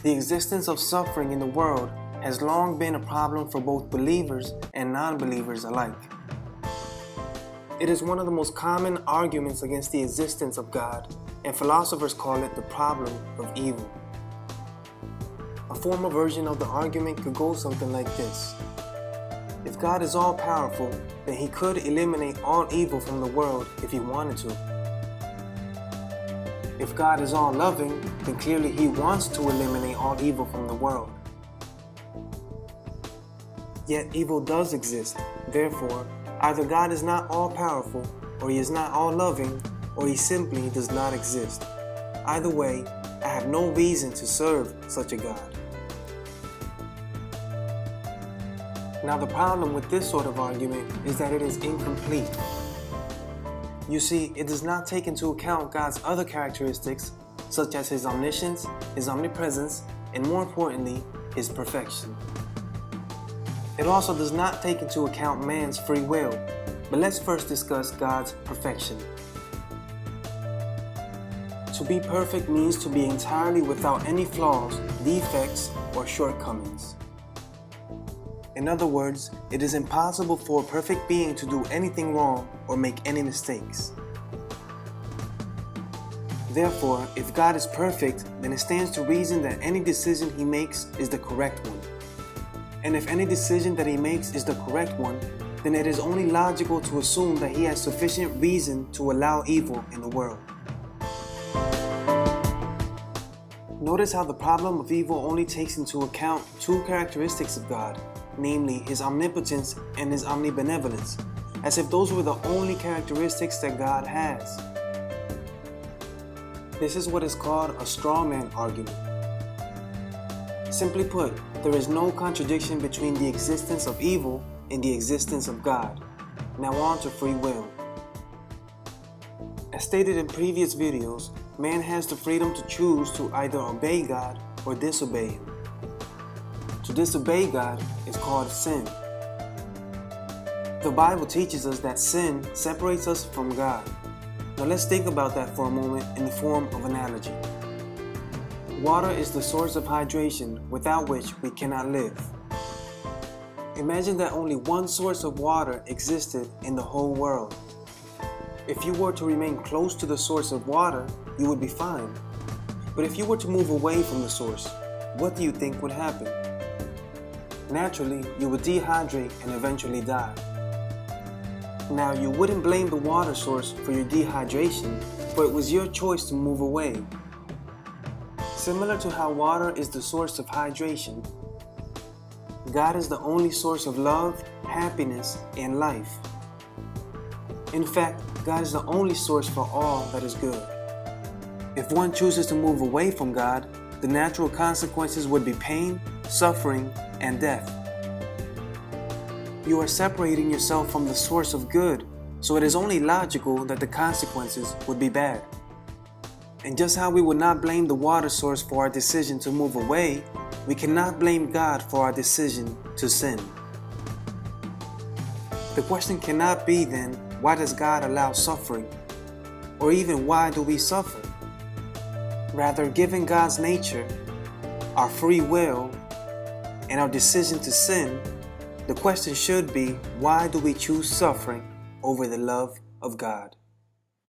The existence of suffering in the world has long been a problem for both believers and non-believers alike. It is one of the most common arguments against the existence of God, and philosophers call it the problem of evil. A formal version of the argument could go something like this. If God is all-powerful, then He could eliminate all evil from the world if He wanted to. If God is all-loving, then clearly He wants to eliminate all evil from the world. Yet evil does exist. Therefore, either God is not all-powerful, or He is not all-loving, or He simply does not exist. Either way, I have no reason to serve such a God. Now the problem with this sort of argument is that it is incomplete. You see, it does not take into account God's other characteristics, such as His omniscience, His omnipresence, and more importantly, His perfection. It also does not take into account man's free will, but let's first discuss God's perfection. To be perfect means to be entirely without any flaws, defects, or shortcomings. In other words, it is impossible for a perfect being to do anything wrong or make any mistakes. Therefore, if God is perfect, then it stands to reason that any decision He makes is the correct one. And if any decision that He makes is the correct one, then it is only logical to assume that He has sufficient reason to allow evil in the world. Notice how the problem of evil only takes into account two characteristics of God, namely His omnipotence and His omnibenevolence, as if those were the only characteristics that God has. This is what is called a straw man argument. Simply put, there is no contradiction between the existence of evil and the existence of God. Now on to free will. As stated in previous videos, man has the freedom to choose to either obey God or disobey Him. To disobey God is called sin. The Bible teaches us that sin separates us from God. Now let's think about that for a moment in the form of analogy. Water is the source of hydration without which we cannot live. Imagine that only one source of water existed in the whole world. If you were to remain close to the source of water, you would be fine. But if you were to move away from the source, what do you think would happen? Naturally, you would dehydrate and eventually die. Now, you wouldn't blame the water source for your dehydration, for it was your choice to move away. Similar to how water is the source of hydration, God is the only source of love, happiness, and life. In fact, God is the only source for all that is good. If one chooses to move away from God, the natural consequences would be pain, suffering, and death. You are separating yourself from the source of good, so it is only logical that the consequences would be bad. And just how we would not blame the water source for our decision to move away, we cannot blame God for our decision to sin. The question cannot be then, why does God allow suffering? Or even why do we suffer? Rather, given God's nature, our free will, and our decision to sin, the question should be, why do we choose suffering over the love of God?